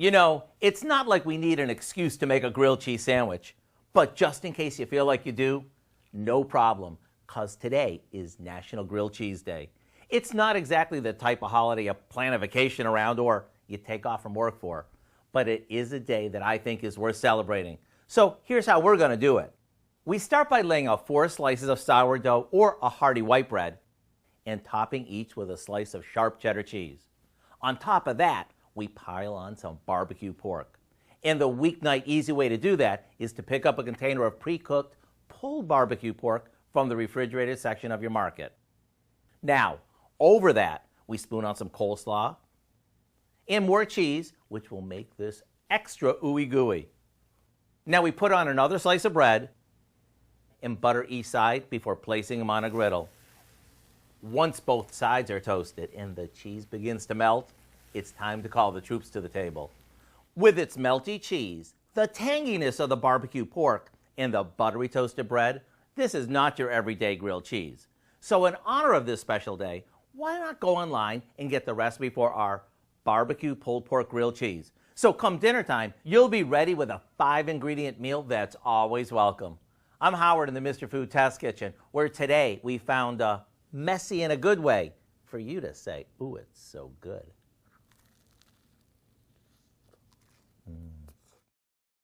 You know, it's not like we need an excuse to make a grilled cheese sandwich, but just in case you feel like you do, no problem, because today is National Grilled Cheese Day. It's not exactly the type of holiday you plan a vacation around or you take off from work for, but it is a day that I think is worth celebrating. So here's how we're going to do it. We start by laying out 4 slices of sourdough or a hearty white bread and topping each with a slice of sharp cheddar cheese. On top of that, we pile on some barbecue pork. And the weeknight easy way to do that is to pick up a container of pre-cooked pulled barbecue pork from the refrigerated section of your market. Now, over that, we spoon on some coleslaw and more cheese, which will make this extra ooey gooey. Now we put on another slice of bread and butter each side before placing them on a griddle. Once both sides are toasted and the cheese begins to melt, it's time to call the troops to the table. With its melty cheese, the tanginess of the barbecue pork, and the buttery toasted bread, this is not your everyday grilled cheese. So in honor of this special day, why not go online and get the recipe for our barbecue pulled pork grilled cheese? So come dinner time, you'll be ready with a 5-ingredient meal that's always welcome. I'm Howard in the Mr. Food Test Kitchen, where today we found a messy in a good way for you to say, ooh, it's so good.